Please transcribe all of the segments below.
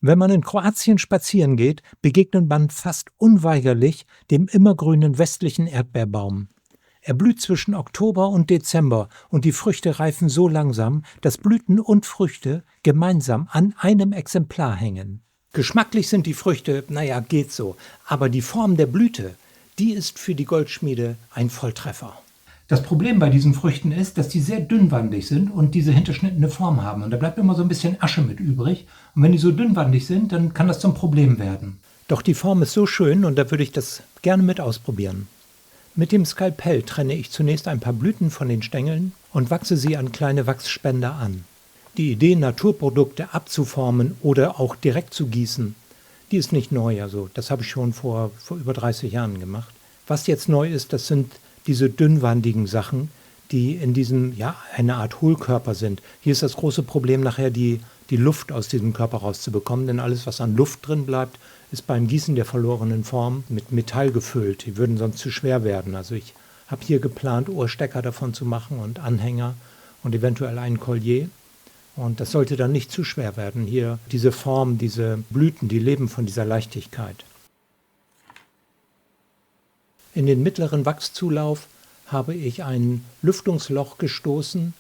Wenn man in Kroatien spazieren geht, begegnet man fast unweigerlich dem immergrünen westlichen Erdbeerbaum. Er blüht zwischen Oktober und Dezember und die Früchte reifen so langsam, dass Blüten und Früchte gemeinsam an einem Exemplar hängen. Geschmacklich sind die Früchte, naja, geht so, aber die Form der Blüte, die ist für die Goldschmiede ein Volltreffer. Das Problem bei diesen Früchten ist, dass die sehr dünnwandig sind und diese hinterschnittene Form haben. Und da bleibt immer so ein bisschen Asche mit übrig. Und wenn die so dünnwandig sind, dann kann das zum Problem werden. Doch die Form ist so schön und da würde ich das gerne mit ausprobieren. Mit dem Skalpell trenne ich zunächst ein paar Blüten von den Stängeln und wachse sie an kleine Wachsspender an. Die Idee, Naturprodukte abzuformen oder auch direkt zu gießen, die ist nicht neu. Also das habe ich schon vor über 30 Jahren gemacht. Was jetzt neu ist, das sind diese dünnwandigen Sachen, die in diesem, ja, eine Art Hohlkörper sind. Hier ist das große Problem nachher, die Luft aus diesem Körper rauszubekommen, denn alles, was an Luft drin bleibt, ist beim Gießen der verlorenen Form mit Metall gefüllt. Die würden sonst zu schwer werden. Also ich habe hier geplant, Ohrstecker davon zu machen und Anhänger und eventuell einen Collier. Und das sollte dann nicht zu schwer werden. Hier diese Form, diese Blüten, die leben von dieser Leichtigkeit. In den mittleren Wachszulauf habe ich ein Lüftungsloch gestoßen,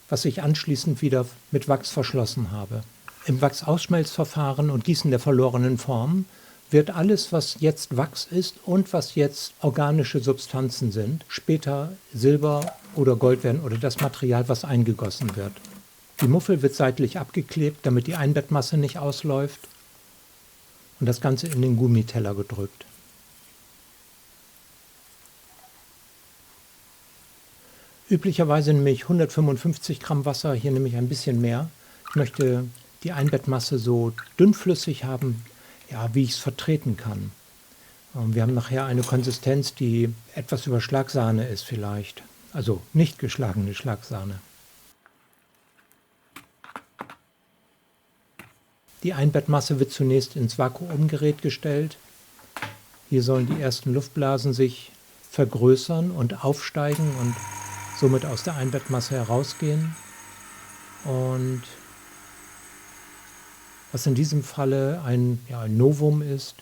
was ich anschließend wieder mit Wachs verschlossen habe. Im Wachsausschmelzverfahren und Gießen der verlorenen Form wird alles, was jetzt Wachs ist und was jetzt organische Substanzen sind, später Silber oder Gold werden oder das Material, was eingegossen wird. Die Muffel wird seitlich abgeklebt, damit die Einbettmasse nicht ausläuft und das Ganze in den Gummiteller gedrückt. Üblicherweise nehme ich 155 Gramm Wasser, hier nehme ich ein bisschen mehr. Ich möchte die Einbettmasse so dünnflüssig haben, ja, wie ich es vertreten kann. Wir haben nachher eine Konsistenz, die etwas über Schlagsahne ist vielleicht. Also nicht geschlagene Schlagsahne. Die Einbettmasse wird zunächst ins Vakuumgerät gestellt. Hier sollen die ersten Luftblasen sich vergrößern und aufsteigen und somit aus der Einbettmasse herausgehen. Und was in diesem Falle ein Novum ist,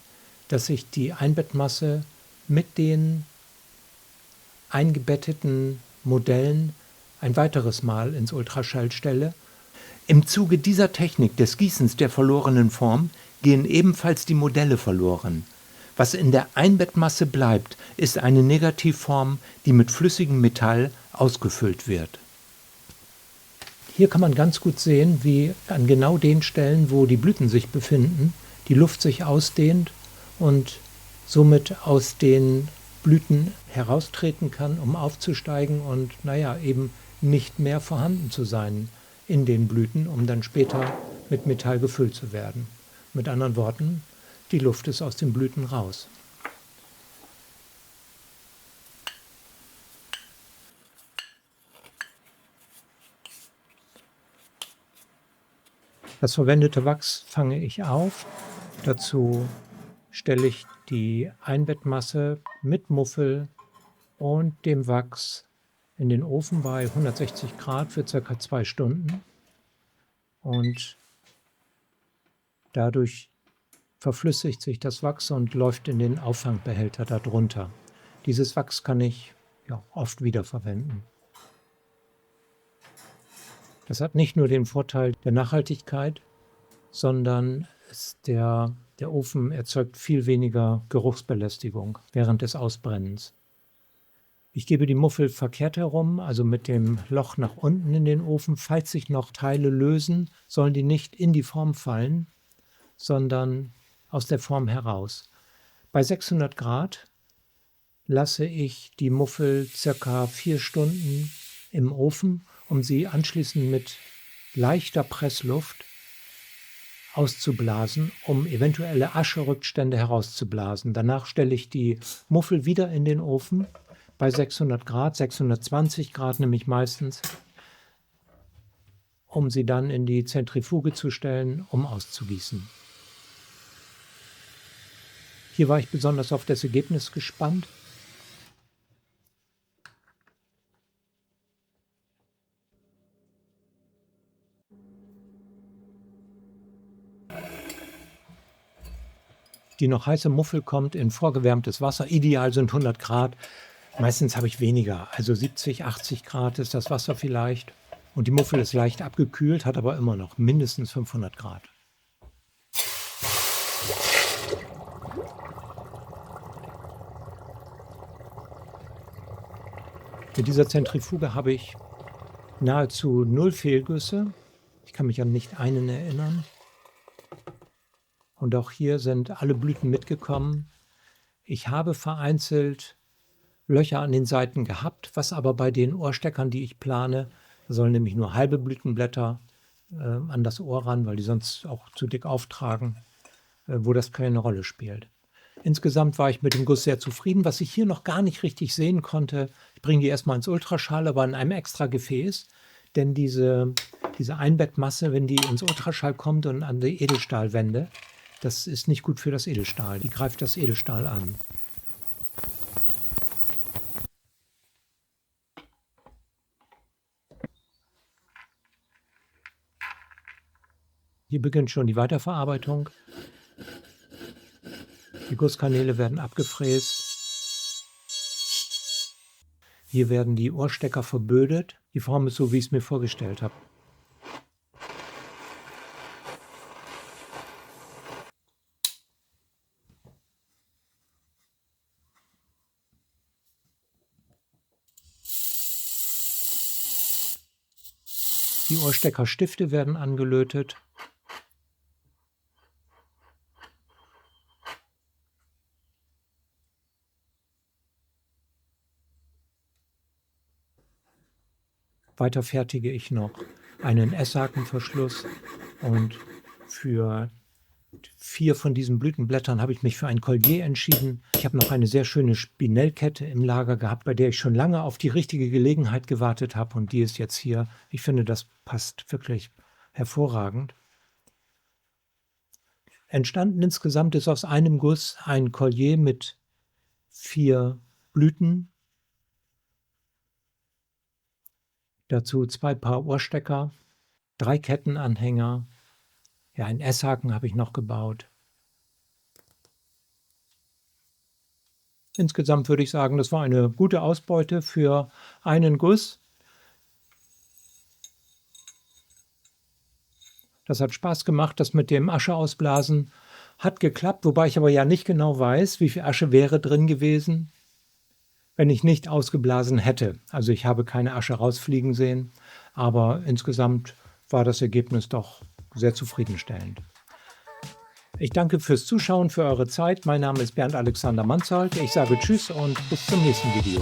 dass ich die Einbettmasse mit den eingebetteten Modellen ein weiteres Mal ins Ultraschall stelle. Im Zuge dieser Technik des Gießens der verlorenen Form gehen ebenfalls die Modelle verloren. Was in der Einbettmasse bleibt, ist eine Negativform, die mit flüssigem Metall ausgefüllt wird. Hier kann man ganz gut sehen, wie an genau den Stellen, wo die Blüten sich befinden, die Luft sich ausdehnt und somit aus den Blüten heraustreten kann, um aufzusteigen und eben nicht mehr vorhanden zu sein in den Blüten, um dann später mit Metall gefüllt zu werden. Mit anderen Worten, die Luft ist aus den Blüten raus. Das verwendete Wachs fange ich auf. Dazu stelle ich die Einbettmasse mit Muffel und dem Wachs in den Ofen bei 160 Grad für ca. 2 Stunden. Und dadurch verflüssigt sich das Wachs und läuft in den Auffangbehälter darunter. Dieses Wachs kann ich oft wiederverwenden. Das hat nicht nur den Vorteil der Nachhaltigkeit, sondern der Ofen erzeugt viel weniger Geruchsbelästigung während des Ausbrennens. Ich gebe die Muffel verkehrt herum, also mit dem Loch nach unten in den Ofen. Falls sich noch Teile lösen, sollen die nicht in die Form fallen, sondern aus der Form heraus. Bei 600 Grad lasse ich die Muffel ca. 4 Stunden im Ofen, um sie anschließend mit leichter Pressluft auszublasen, um eventuelle Ascherückstände herauszublasen. Danach stelle ich die Muffel wieder in den Ofen bei 600 Grad, 620 Grad nämlich meistens, um sie dann in die Zentrifuge zu stellen, um auszugießen. Hier war ich besonders auf das Ergebnis gespannt. Die noch heiße Muffel kommt in vorgewärmtes Wasser. Ideal sind 100 Grad. Meistens habe ich weniger, also 70, 80 Grad ist das Wasser vielleicht. Und die Muffel ist leicht abgekühlt, hat aber immer noch mindestens 500 Grad. Mit dieser Zentrifuge habe ich nahezu 0 Fehlgüsse. Ich kann mich an nicht einen erinnern. Und auch hier sind alle Blüten mitgekommen. Ich habe vereinzelt Löcher an den Seiten gehabt, was aber bei den Ohrsteckern, die ich plane, da sollen nämlich nur halbe Blütenblätter an das Ohr ran, weil die sonst auch zu dick auftragen, wo das keine Rolle spielt. Insgesamt war ich mit dem Guss sehr zufrieden. Was ich hier noch gar nicht richtig sehen konnte, ich bringe die erstmal ins Ultraschall, aber in einem extra Gefäß, denn diese Einbettmasse, wenn die ins Ultraschall kommt und an die Edelstahlwände, das ist nicht gut für das Edelstahl. Die greift das Edelstahl an. Hier beginnt schon die Weiterverarbeitung. Die Gusskanäle werden abgefräst. Hier werden die Ohrstecker verbödet. Die Form ist so, wie ich es mir vorgestellt habe. Die Ohrsteckerstifte werden angelötet. Weiter fertige ich noch einen Esshakenverschluss und für 4 von diesen Blütenblättern habe ich mich für ein Collier entschieden. Ich habe noch eine sehr schöne Spinellkette im Lager gehabt, bei der ich schon lange auf die richtige Gelegenheit gewartet habe und die ist jetzt hier. Ich finde, das passt wirklich hervorragend. Entstanden insgesamt ist aus einem Guss ein Collier mit 4 Blüten. Dazu 2 Paar Ohrstecker, 3 Kettenanhänger. Ja, einen Esshaken habe ich noch gebaut. Insgesamt würde ich sagen, das war eine gute Ausbeute für einen Guss. Das hat Spaß gemacht, das mit dem Ascheausblasen hat geklappt, wobei ich aber ja nicht genau weiß, wie viel Asche wäre drin gewesen, wenn ich nicht ausgeblasen hätte. Also ich habe keine Asche rausfliegen sehen, aber insgesamt war das Ergebnis doch sehr zufriedenstellend. Ich danke fürs Zuschauen, für eure Zeit. Mein Name ist Bernd Alexander Manzold. Ich sage Tschüss und bis zum nächsten Video.